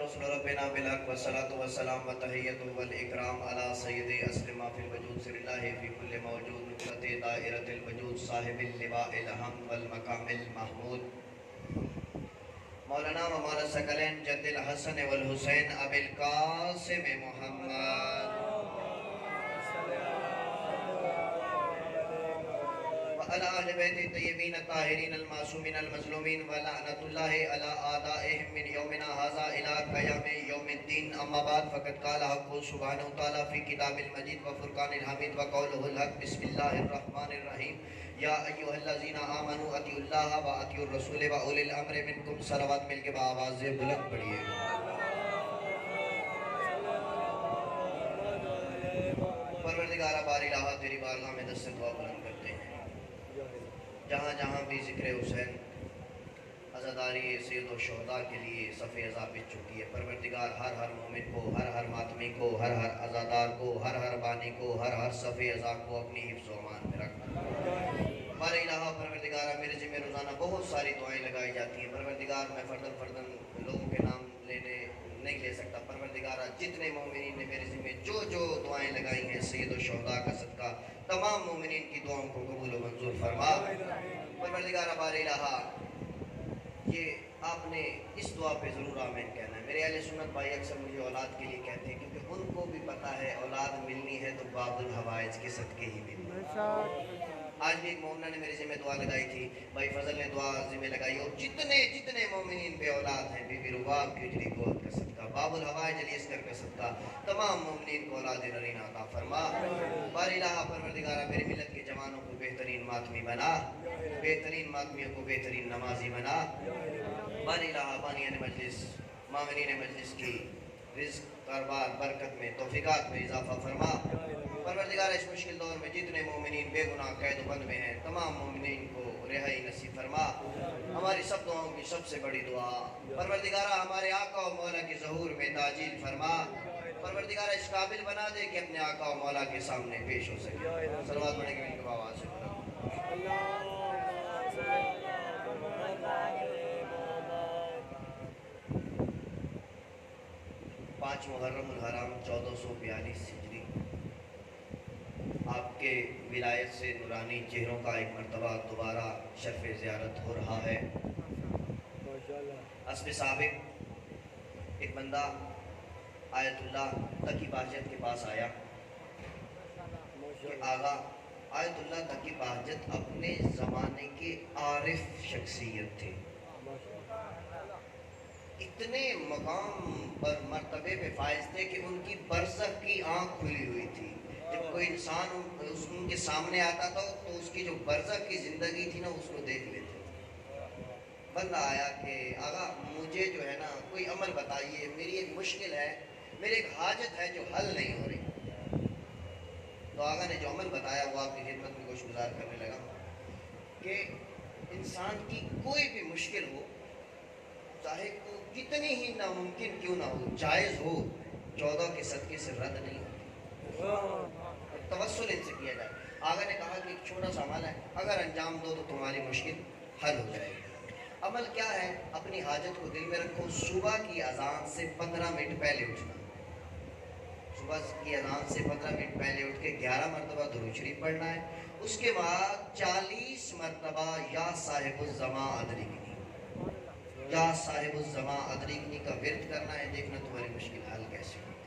رسول ربنا بالحق والصلاة والسلام والتحیۃ والاکرام علی سید اصل ما فی الوجود سر اللہ فی کل موجود نقطۃ دائرۃ الوجود صاحب اللواء الحمد والمقام المحمود مولانا و مولا ثقلین جد الحسن والحسین ابی القاسم محمد وعلى أهل بيت الطيبين الطاهرين المعصومين المظلومين ولعنة الله على أعدائهم من يومنا هذا إلى قيام يوم الدين أما بعد فقد قال حق سبحانه وتعالى في كتاب المجيد وفرقان الحميد وقوله الحق بسم الله الرحمن الرحيم يا أيها الذين آمنوا أطيعوا الله وأطيعوا الرسول وأولي الأمر منكم صلوات مل کے بآواز بلند پڑھیے پروردگار باری الہ تیری بارگاہ میں دست دعا بلند کرتے ہیں جہاں جہاں بھی ذکر حسین عزاداری سید و شہداء کے لیے صف عزا بچ چکی ہے، پروردگار ہر ہر مومن کو، ہر ہر ماتمی کو، ہر ہر عزادار کو، ہر ہر بانی کو، ہر ہر صف عزا کو اپنی حفظ و امان میں رکھنا۔ ہمارے الہ پروردگار میرے ذمہ روزانہ بہت ساری دعائیں لگائی جاتی ہیں، پروردگار میں فردن لوگوں کے نام نہیں لے سکتا، پروردگارہ جتنے مومنین نے میرے ذمہ جو دعائیں لگائی ہیں سید و شہداء کا صدقہ تمام مومنین کی دعاؤں کو قبول و منظور فرما۔ پروردگارہ بار الہ یہ آپ نے اس دعا پہ ضرور آمین کہنا ہے۔ میرے اہل سنت بھائی اکثر مجھے اولاد کے لیے کہتے ہیں کیونکہ ان کو بھی پتہ ہے اولاد ملنی ہے تو باب الحوائج کے صدقے ہی ملنی ہے۔ آج بھی ایک مومنہ نے میرے ذمہ دعا لگائی تھی، بھائی فضل نے دعا ذمہ لگائی، اور جتنے مومنین بے اولاد ہیں، بی بی رباب کی اجری گود کا صدقہ، باب الحوائج علی اصغر کا صدقہ تمام مومنین کو اولاد نرینہ عطا فرما۔ بار الہ پروردگارہ میری ملت کے جوانوں کو بہترین ماتمی بنا، بہترین ماتمیوں کو بہترین نمازی بنا۔ بار الہ بانیان مجلس معاونین مجلس کی رزق کاروبار برکت میں توفیقات میں اضافہ فرما۔ پروردگار اس مشکل دور میں جتنے مومنین بے گناہ قید و بند میں ہیں تمام مومنین کو رہائی نصیب فرما۔ ہماری سب دعاؤں کی سب سے بڑی دعا پروردگارہ ہمارے آقا و مولا کی ظہور میں تاجیل فرما۔ پروردگارہ اس قابل بنا دے کہ اپنے آقا و مولا کے سامنے پیش ہو سکے۔ صلوات پڑھیں گے ان کے آواز سے۔ 5 محرم الحرام 1442 ہجری آپ کے ولایت سے نورانی چہروں کا ایک مرتبہ دوبارہ شرف زیارت ہو رہا ہے۔ اسب سابق ایک بندہ آیت اللہ تقی بہجت کے پاس آیا کہ آغا آیت اللہ تقی بہجت اپنے زمانے کے عارف شخصیت تھے، اتنے مقام پر مرتبے پہ فائز تھے کہ ان کی برزخ کی آنکھ کھلی ہوئی تھی۔ جب کوئی انسان ان کے سامنے آتا تھا تو اس کی جو برزخ کی زندگی تھی نا اس کو دیکھ لیتے۔ بندہ آیا کہ آقا مجھے جو ہے نا کوئی عمل بتائیے، میری ایک مشکل ہے، میری ایک حاجت ہے جو حل نہیں ہو رہی۔ تو آقا نے جو عمل بتایا وہ آپ کی خدمت میں گوش گزار کرنے لگا کہ انسان کی کوئی بھی مشکل ہو، چاہے وہ کتنی ہی ناممکن کیوں نہ ہو، جائز ہو، 14 کے صدقے سے رد نہیں ہوتی، توسل ان سے کیا جائے۔ آقا نے کہا کہ ایک چھوٹا سا عمل ہے، اگر انجام دو تو تمہاری مشکل حل ہو جائے گی۔ عمل کیا ہے؟ اپنی حاجت کو دل میں رکھو، صبح کی اذان سے 15 منٹ پہلے اٹھنا، صبح کی اذان سے 15 منٹ پہلے اٹھ کے 11 مرتبہ درود شریف پڑھنا ہے، اس کے بعد 40 مرتبہ یا صاحب الزمان ادرکنی، یا صاحب الزمان ادرکنی کا ورد کرنا ہے، دیکھنا تمہاری مشکل حل کیسے ہوتی۔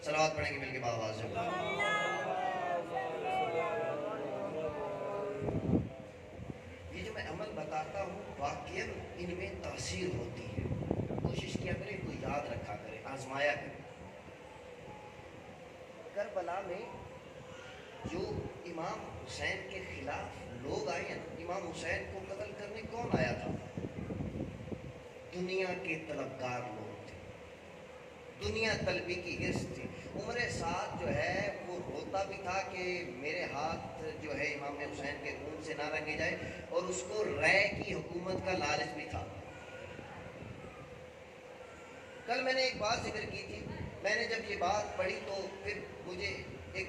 صلوات پڑھیں گے مل کے بآواز سے۔ یہ جو میں عمل بتاتا ہوں واقعاً ان میں تاثیر ہوتی ہے، کوشش کیا کرے، کوئی یاد رکھا کرے، آزمایا کرے۔ کربلا میں جو امام حسین کے خلاف لوگ آئے ہیں، امام حسین کو قتل کرنے کون آیا تھا؟ دنیا کے طلبگار لوگ تھے، دنیا طلبی کی حرص تھی۔ عمر سعد جو ہے وہ روتا بھی تھا کہ میرے ہاتھ جو ہے امام حسین کے خون سے نہ رنگے جائے، اور اس کو رے کی حکومت کا لالچ بھی تھا۔ کل میں نے ایک بات ذکر کی تھی، میں نے جب یہ بات پڑھی تو پھر مجھے ایک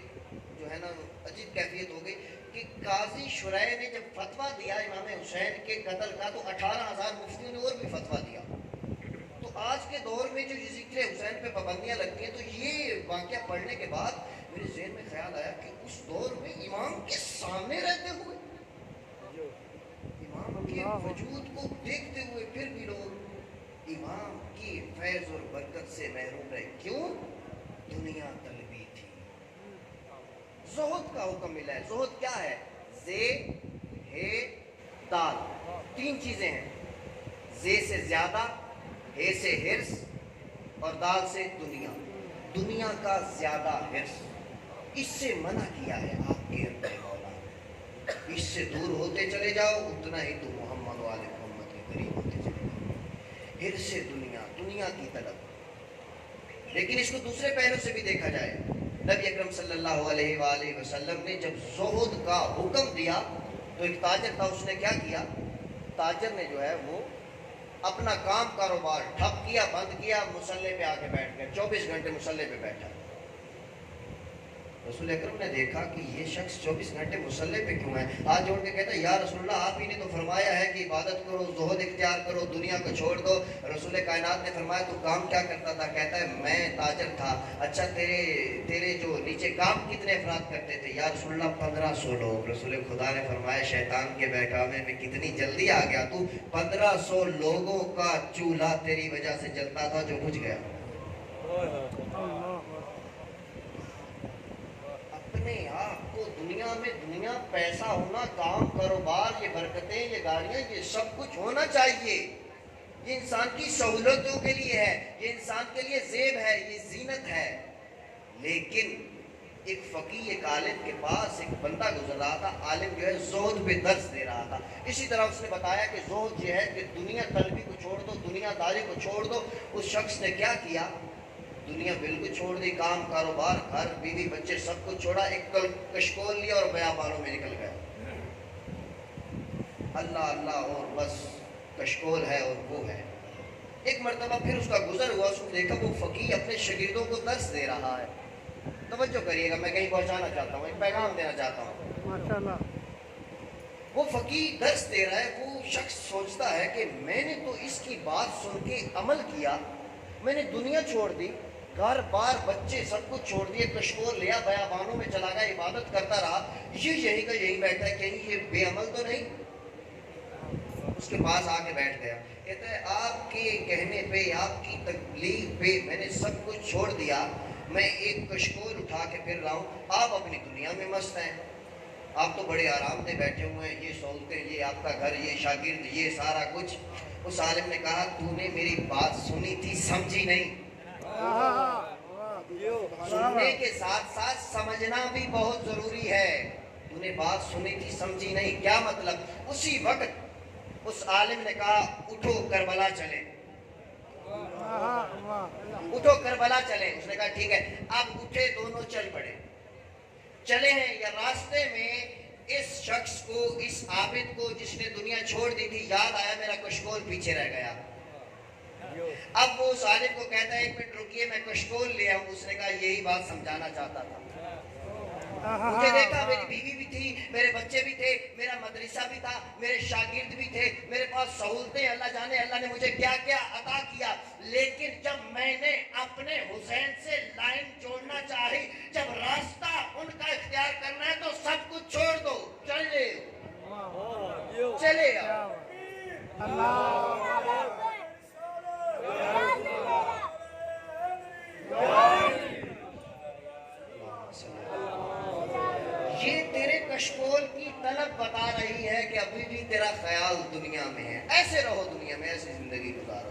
جو ہے نا عجیب کیفیت ہو گئی کہ قاضی شرائع نے جب فتویٰ دیا امام حسین کے قتل کا تو 18,000 مفتیوں نے اور بھی فتویٰ دیا، تو آج کے دور میں جو ذکر حسین پہ پابندیاں لگتی ہیں، تو یہ واقعہ پڑھنے کے بعد میرے ذہن میں خیال آیا کہ اس دور میں امام کے سامنے رہتے ہوئے، امام کے وجود کو دیکھتے ہوئے، پھر بھی لوگ امام کی فیض اور برکت سے محروم رہے. کیوں؟ دنیا طلبی تھی. زہد کا حکم ملا ہے. زہد کیا ہے؟ زے، ہے، دال، تین چیزیں ہیں. زے سے زیادہ، ہے سے حرص، اور دال سے دنیا. دنیا کا زیادہ حرص، اس سے منع کیا ہے آپ کے اندر مولا. اس سے دور ہوتے چلے جاؤ، اتنا ہی تو محمد والے محمد کے قریب ہوتے چلے جاؤ. حرص دنیا، دنیا کی طلب. لیکن اس کو دوسرے پہلو سے بھی دیکھا جائے. نبی اکرم صلی اللہ علیہ وآلہ وسلم نے جب زہد کا حکم دیا تو ایک تاجر تھا، اس نے کیا کیا؟ تاجر نے جو ہے وہ اپنا کام کاروبار ٹھپ کیا، بند کیا، مصلے پہ آ کے بیٹھ گیا. 24 گھنٹے مصلے پہ بیٹھا. رسول اکرم نے دیکھا کہ یہ شخص 24 گھنٹے مصلے پہ کیوں ہے؟ ہاتھ جوڑ کے کہتا ہے یا رسول اللہ، آپ ہی نے تو فرمایا ہے کہ عبادت کرو، زہد اختیار کرو، دنیا کو چھوڑ دو. رسول کائنات نے فرمایا تو کام کیا کرتا تھا؟ کہتا ہے میں تاجر تھا. اچھا تیرے جو نیچے کام کتنے افراد کرتے تھے؟ یا رسول اللہ 1500 لوگ. رسول خدا نے فرمایا شیطان کے بہکاوے میں کتنی جلدی آ گیا تو. 1500 لوگوں کا چولہا تیری وجہ سے جلتا تھا جو بجھ گیا. اپنے آپ کو دنیا میں، دنیا پیسہ ہونا، کام کاروبار، یہ برکتیں، یہ گاڑیاں، یہ سب کچھ ہونا چاہیے. یہ انسان کی سہولتوں کے لیے ہے، یہ انسان کے لیے زیب ہے، یہ زینت ہے. لیکن ایک فقیہ، ایک عالم کے پاس ایک بندہ گزر رہا تھا. عالم جو ہے زہد پہ درس دے رہا تھا. اسی طرح اس نے بتایا کہ زہد یہ ہے کہ دنیا طلبی کو چھوڑ دو، دنیا داری کو چھوڑ دو. اس شخص نے کیا کیا؟ دنیا بالکل چھوڑ دی، کام کاروبار، گھر، بیوی، بچے، سب کچھ چھوڑا. ایک کشکول لیا اور بیابانوں میں نکل گیا. اللہ اللہ اور بس کشکول ہے اور وہ ہے. ایک مرتبہ پھر اس کا گزر ہوا، اس نے دیکھا وہ فقیہ اپنے شاگردوں کو درس دے رہا ہے. توجہ کریے گا، میں کہیں پہنچانا چاہتا ہوں، ایک پیغام دینا چاہتا ہوں. ماشاءاللہ. وہ فقیہ درس دے رہا ہے. وہ شخص سوچتا ہے کہ میں نے تو اس کی بات سن کے عمل کیا، میں نے دنیا چھوڑ دی، گھر بار بچے سب کچھ چھوڑ دیے، کشکول لیا، بیابانوں میں چلا گیا، عبادت کرتا رہا. یہ یہی کا یہی بیٹھا ہے، کہیں یہ بے عمل تو نہیں؟ اس کے پاس آ کے بیٹھ گیا. کہتا ہے آپ کے کہنے پہ، آپ کی تکلیف پہ میں نے سب کچھ چھوڑ دیا. میں ایک کشکول اٹھا کے پھر رہا ہوں، آپ اپنی دنیا میں مست ہیں، آپ تو بڑے آرام سے بیٹھے ہوئے ہیں، یہ سہولتیں، یہ آپ کا گھر، یہ شاگرد، یہ سارا کچھ. اس عالم نے کہا تو نے میری بات سنی تھی، سمجھی نہیں. سننے کے ساتھ ساتھ سمجھنا بھی بہت ضروری ہے. تو نے بات سنی تھی، سمجھی نہیں. کیا مطلب؟ اسی وقت اس عالم نے کہا اٹھو کربلا چلیں. اٹھو کربلا چلیں. اس نے کہا ٹھیک ہے. اب اٹھے، دونوں چل پڑے. چلے ہیں یا راستے میں اس شخص کو، اس عابد کو جس نے دنیا چھوڑ دی تھی، یاد آیا میرا کشکول پیچھے رہ گیا. اب وہ اس عالم کو کہتا ہے ایک منٹ رکیے، میں کشکول لے آؤں. اس نے کہا یہی بات سمجھانا چاہتا تھا. مجھے دیکھا، میری بیوی بھی تھی، میرے بچے بھی تھے، میرا مدرسہ بھی تھا، میرے شاگرد بھی تھے، میرے پاس سہولتیں، اللہ جانے اللہ نے مجھے کیا کیا عطا کیا. لیکن جب میں نے اپنے حسین سے لائن جوڑنا چاہی، جب راستہ ان کا اختیار کرنا ہے تو سب کچھ چھوڑ دو، چلے چلے آؤ. یہ تیرے کشکول کی طلب بتا رہی ہے کہ ابھی بھی تیرا خیال دنیا میں ہے. ایسے رہو دنیا میں، ایسی زندگی گزارو،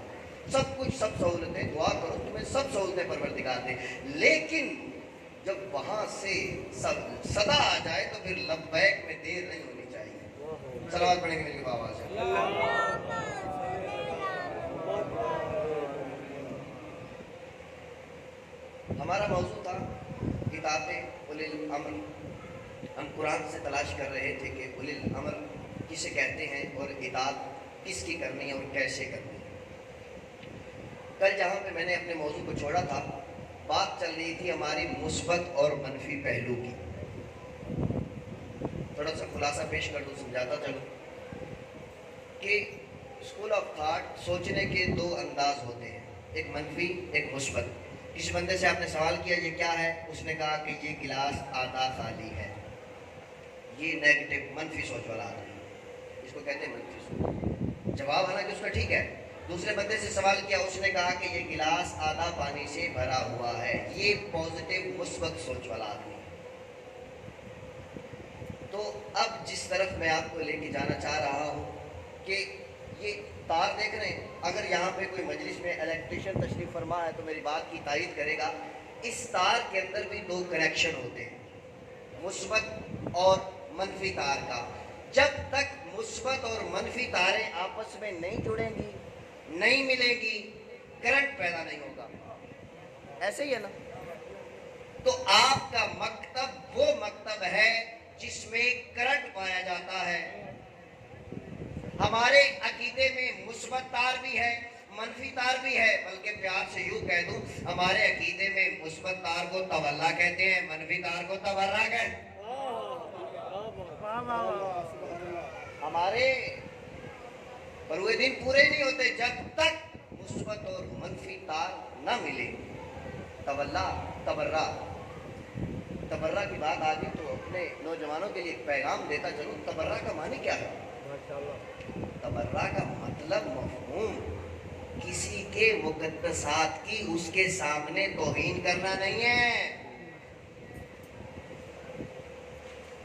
سب کچھ، سب سہولتیں، دعا کرو تمہیں سب سہولتیں پروردگار دے. لیکن جب وہاں سے سب صدا آ جائے تو پھر لبیک میں دیر نہیں ہونی چاہیے. صلوات پڑھیں گے میری آواز سے. ہمارا موضوع تھا کتاب اولی الامر. ہم قرآن سے تلاش کر رہے تھے کہ اولی الامر کسے کہتے ہیں اور اطاعت کس کی کرنی ہے اور کیسے کرنی ہے. کل جہاں پہ میں نے اپنے موضوع کو چھوڑا تھا، بات چل رہی تھی ہماری مثبت اور منفی پہلو کی. تھوڑا سا خلاصہ پیش کر دوں، سمجھاتا چلوں کہ اسکول آف تھاٹ، سوچنے کے دو انداز ہوتے ہیں. ایک منفی ایک مثبت. کسی بندے سے آپ نے سوال کیا یہ کیا ہے, اس نے کہا کہ یہ گلاس آدھا خالی ہے. یہ نیگیٹو منفی سوچ والا آدمی, اس کو کہتے ہیں منفی سوچ. جواب حالانکہ اس کا ٹھیک ہے. دوسرے بندے سے سوال کیا, اس نے کہا کہ یہ گلاس آدھا پانی سے بھرا ہوا ہے. یہ پازیٹیو مثبت سوچ والا آدمی. تو اب جس طرف میں آپ کو لے کے جانا چاہ رہا ہوں کہ یہ تار دیکھ رہے ہیں, اگر یہاں پہ کوئی مجلس میں الیکٹریشین تشریف فرما ہے تو میری بات کی تائید کرے گا. اس تار کے اندر بھی دو کنیکشن ہوتے ہیں, مثبت اور منفی تار کا. جب تک مثبت اور منفی تاریں آپس میں نہیں جڑیں گی, نہیں ملیں گی, کرنٹ پیدا نہیں ہوگا. ایسے ہی ہے نا. تو آپ کا مکتب وہ مکتب ہے جس میں کرنٹ پایا جاتا ہے. ہمارے عقیدے میں مثبت تار بھی ہے, منفی تار بھی ہے. بلکہ پیار سے یوں کہہ دوں, ہمارے عقیدے میں مثبت تار کو تولا کہتے ہیں, منفی تار کو تبرہ کہتے ہیں. ہمارے بروئے دن پورے نہیں ہوتے جب تک مثبت اور منفی تار نہ ملے. تولا تبرہ, تبرہ کی بات آ گئی تو اپنے نوجوانوں کے لیے ایک پیغام دیتا چلوں. تبرہ کا معنی کیا ہے؟ تبرہ کا مطلب مفہوم کسی کے مقدسات کی اس کے سامنے توہین کرنا نہیں ہے.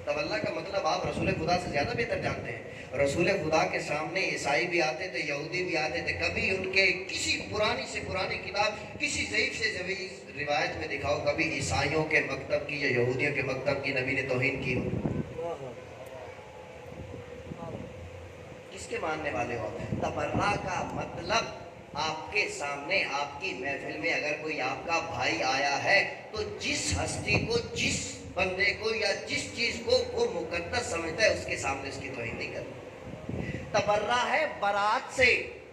تولہ کا مطلب آپ رسول خدا سے زیادہ بہتر جانتے ہیں. رسول خدا کے سامنے عیسائی بھی آتے تھے, یہودی بھی آتے تھے. کبھی ان کے کسی پرانی سے پرانی کتاب, کسی ضعیف سے ضعیف روایت میں دکھاؤ کبھی عیسائیوں کے مکتب کی یا یہودیوں کے مکتب کی نبی نے توہین کی ہو. کس کے ماننے والے ہو؟ تبرہ کا مطلب آپ کے سامنے آپ کی محفل میں اگر کوئی آپ کا بھائی آیا ہے تو جس ہستی کو, جس بندے کو یا جس چیز کو وہ مقدس سمجھتا ہے اس کے سامنے اس کی توہین نہیں کرنا. تبرہ ہے برات سے,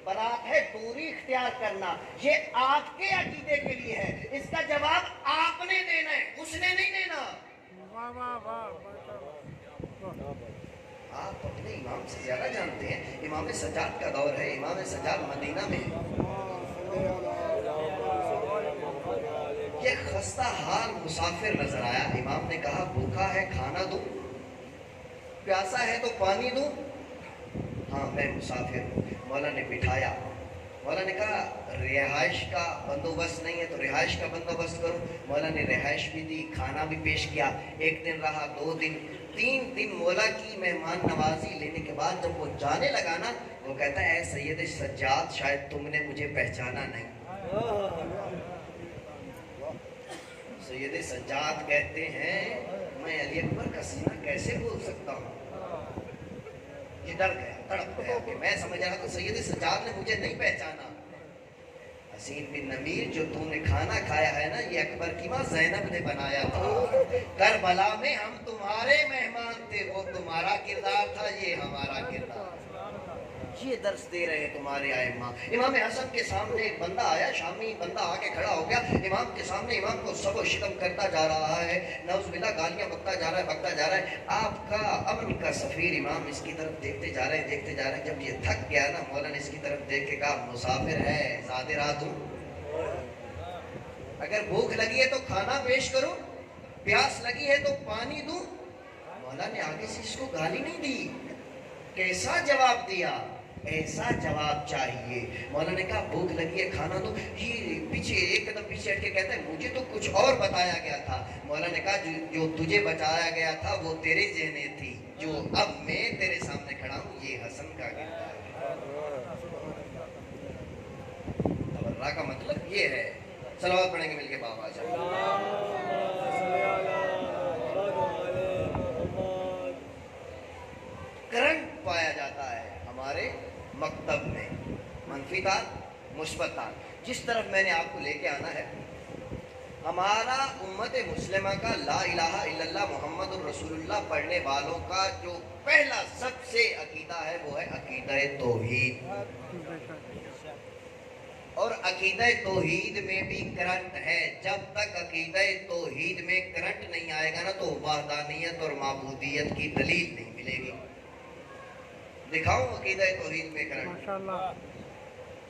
برات ہے دوری اختیار کرنا. یہ آپ کے عقیدے کے لیے ہے, اس کا جواب آپ نے دینا ہے, اس نے نہیں دینا. آپ اپنے امام سے زیادہ جانتے ہیں. امام سجاد کا دور ہے, امام سجاد مدینہ میں یہ خستہ حال مسافر نظر آیا. امام نے کہا بھوکا ہے کھانا دوں, پیاسا ہے تو پانی دوں. ہاں میں مسافر ہوں. مولا نے بٹھایا. مولا نے کہا رہائش کا بندوبست نہیں ہے تو رہائش کا بندوبست کرو. مولا نے رہائش بھی دی, کھانا بھی پیش کیا. 1 دن رہا, 2 دن, 3 دن مولا کی مہمان نوازی لینے کے بعد جب وہ جانے لگا نا, وہ کہتا ہے اے سید سجاد شاید تم نے مجھے پہچانا نہیں. سید سجاد کہتے ہیں میں علی اکبر کا سینہ کیسے بھول سکتا ہوں. یہ ڈر گیا, تڑپ گیا کہ میں سمجھ رہا تو سید سجاد نے مجھے نہیں پہچانا. حسین بن نمیر جو تم نے کھانا کھایا ہے نا, یہ اکبر کی ماں زینب نے بنایا تھا. کربلا میں ہم تمہارے مہمان تھے, وہ تمہارا کردار تھا, یہ ہمارا کردار. یہ درس دے رہے تمہارے ائمہ. امام حسن کے سامنے ایک بندہ آیا, شامی بندہ آ کے کھڑا ہو گیا امام کے سامنے. امام کو سب و شتم کرتا جا رہا ہے, نعوذ باللہ گالیاں بکتا جا رہا ہے, بکتا جا رہا ہے. آپ کا امن کا سفیر امام اس کی طرف دیکھتے جا رہے ہیں, دیکھتے جا رہے ہیں. جب یہ تھک گیا نا, مولا نے اس کی طرف دیکھ کے کہا مسافر ہے زاد رات ہوں, اگر بھوک لگی ہے تو کھانا پیش کرو, پیاس لگی ہے تو پانی دوں. مولا نے آگے سے اس کو گالی نہیں دی, کیسا جواب دیا, ایسا جواب چاہیے. مولا نے کہا بھوک لگی ہے کھانا دو. یہ پیچھے ایک قدم پیچھے ہٹ کے کہتا ہے مجھے تو کچھ اور بتایا گیا تھا. مولا نے کہا جو تجھے بتایا گیا تھا وہ تیرے ذہنی تھی, جو اب میں تیرے سامنے کھڑا ہوں یہ حسن کا کردار ہے. تبرہ کا مطلب یہ ہے. صلوات پڑھیں گے مل کے بابا جان. کرنٹ پایا جاتا ہے ہمارے مکتب میں, منفی تار مثبت تار. جس طرف میں نے آپ کو لے کے آنا ہے, ہمارا امت مسلمہ کا لا الہ الا اللہ محمد الرسول اللہ پڑھنے والوں کا جو پہلا سب سے عقیدہ ہے وہ ہے عقیدہ توحید. اور عقیدہ توحید میں بھی کرنٹ ہے. جب تک عقیدہ توحید میں کرنٹ نہیں آئے گا نا تو وحدانیت اور معبودیت کی دلیل نہیں ملے گی. دکھاؤں عقیدہ توحید میں کرنٹ؟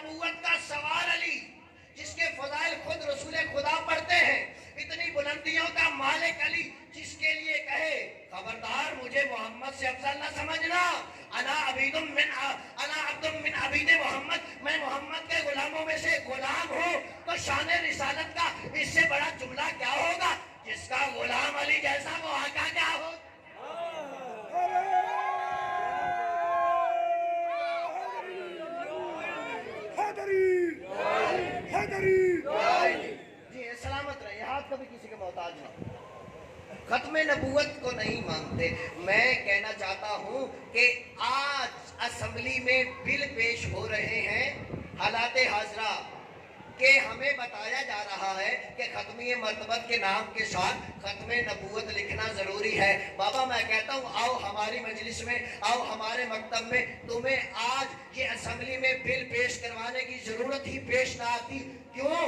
نبوت کا سوار علی، جس کے فضائل خود رسول خدا پڑھتے ہیں، اتنی بلندیوں کا مالک علی، جس کے لیے کہے خبردار مجھے محمد سے افضل نہ سمجھنا، انا عبد من عبید محمد، میں محمد کے غلاموں میں سے غلام ہوں، تو شان رسالت کا اس سے بڑا جملہ کیا ہوگا؟ جس کا غلام علی جیسا وہ آقا کیا ہو؟ جی سلامت رہے، ہاتھ کبھی کسی کے محتاج نہ، ختم نبوت کو نہیں مانتے۔ میں کہنا چاہتا ہوں کہ آج اسمبلی میں بل پیش ہو رہے ہیں حالات حاضرہ کہ ہمیں بتایا جا رہا ہے کہ ختمی مرتبت کے نام کے ساتھ ختم نبوت لکھنا ضروری ہے۔ بابا میں کہتا ہوں آؤ ہماری مجلس میں، آؤ ہمارے مکتب میں، تمہیں آج یہ اسمبلی میں بل پیش کروانے کی ضرورت ہی پیش نہ آتی۔ کیوں؟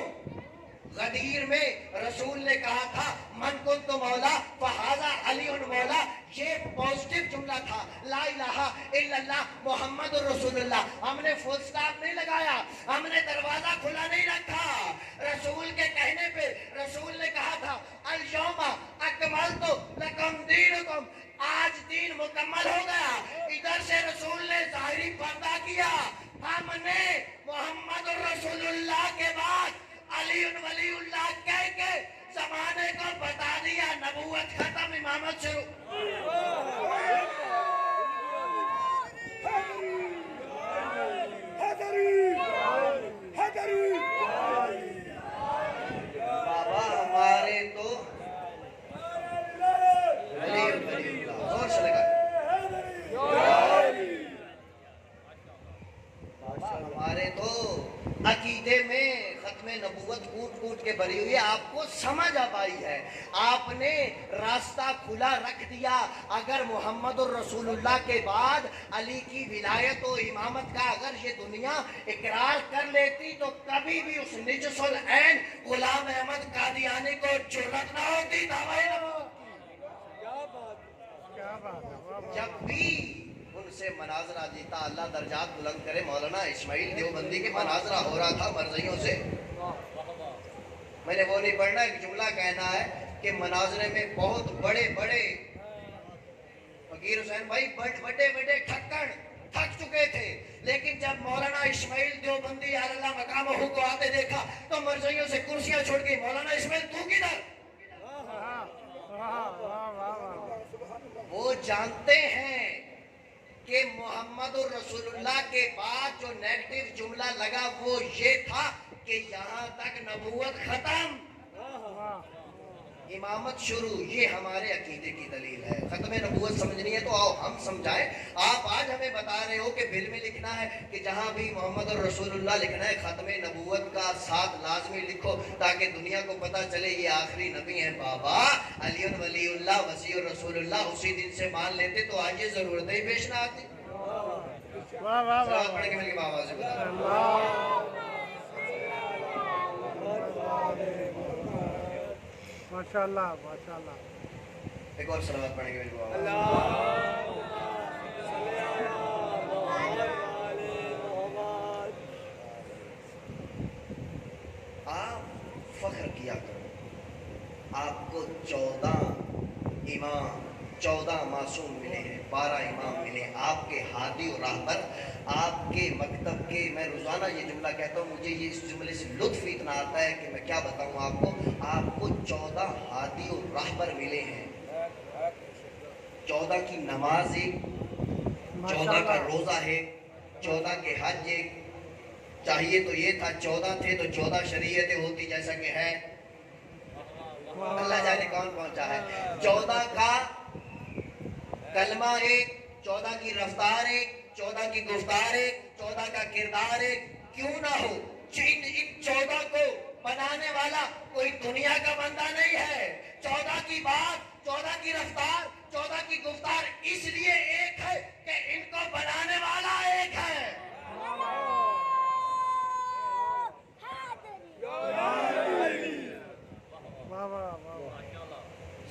غدیر میں رسول نے کہا تھا من کنت مولا فہذا علی مولا، یہ پوزیٹیو جملہ تھا، لا الہ الا اللہ محمد رسول اللہ۔ ہم نے فل سٹاپ نہیں لگایا، ہم نے دروازہ کھلا نہیں رکھا، رسول کے کہنے پہ رسول نے کہا تھا الیوم اکملت لکم دینکم، آج دین مکمل ہو گیا۔ ادھر سے رسول نے ظاہری پردہ کیا، ہم نے محمد رسول اللہ کے بعد علی ولی اللہ کہہ کے زمانے کو بتا دیا نبوت ختم، امامت شروع۔ بابا ہمارے تو علی ولی اللہ، زور سے لگا، ہمارے تو عقیدے میں ختم نبوت کوٹ کوٹ کے بھری ہوئی ہے، آپ کو سمجھ آ پائی ہے، آپ نے راستہ کھلا رکھ دیا۔ اگر محمد الرسول اللہ کے بعد علی کی ولایت و امامت کا اگر یہ دنیا اقرار کر لیتی تو کبھی بھی اس نجس العین غلام احمد قادیانی کو جرأت نہ ہوتی۔ جب بھی ان سے مناظرہ جیتا، اللہ درجات بلند کرے، مولانا اسماعیل دیوبندی کے مناظرہ ہو رہا تھا مرزائیوں سے، میں نے وہ نہیں پڑھنا، ایک جملہ کہنا ہے کہ مناظرے میں بہت بڑے بڑے فقیر حسین بھائی بڑے بڑے ٹھکر تھک چکے تھے، لیکن جب مولانا اسماعیل دیوبندی اللہ مقامہ کو آتے دیکھا تو مرزائیوں سے کرسیاں چھوڑ گئی، مولانا اسماعیل تو کدھر؟ وہ جانتے ہیں کہ محمد الرسول اللہ کے بعد جو نیگیٹو جملہ لگا وہ یہ تھا کہ یہاں تک نبوت ختم، امامت شروع۔ یہ ہمارے عقیدے کی دلیل ہے۔ ختم نبوت سمجھنی ہے تو آؤ ہم سمجھائیں۔ آپ آج ہمیں بتا رہے ہو کہ بل میں لکھنا ہے کہ جہاں بھی محمد الرسول اللہ لکھنا ہے ختم نبوت کا ساتھ لازمی لکھو تاکہ دنیا کو پتا چلے یہ آخری نبی ہیں۔ بابا علی ولی اللہ وسیع الرسول اللہ اسی دن سے مان لیتے تو آج یہ ضرورتیں ہی پیش نہ آتی۔ پڑھ کے مل کے بابا سے بتا ماشاءاللہ ماشاءاللہ۔ ایک اور صلوات پڑھیں گے بابا۔ آپ فخر کیا کرو، آپ کو 14 امام 14 معصوم ملے ہیں، 12 امام ملے، آپ کے ہادی و راہبر، آپ کے مکتب کے، میں روزانہ یہ جملہ کہتا ہوں، مجھے یہ اس جملے سے لطف اتنا آتا ہے کہ میں کیا بتاؤں آپ کو 14 ہادی و راہبر ملے ہیں، 14 کی نماز ایک، 14 کا روزہ ہے، 14 کے حج ایک، چاہیے تو یہ تھا 14 تھے تو 14 شریعتیں ہوتی جیسا کہ ہے، اللہ جانے کون پہنچا ہے، 14 کا کلمہ ایک، 14 کی رفتار ایک، 14 کی گفتار ایک، 14 کا کردار ایک، کیوں نہ ہو؟ ان 14 کو بنانے والا کوئی دنیا کا بندہ نہیں ہے، 14 کی بات، 14 کی رفتار، 14 کی گفتار اس لیے ایک ہے کہ ان کو بنانے والا ایک ہے۔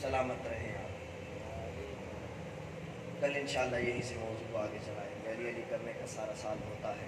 سلامت رہے آپ، کل انشاءاللہ یہی سے موضوع کو آگے چلائیں گے، علی علی کرنے کا سارا سال ہوتا ہے۔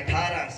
18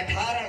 18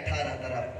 18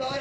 2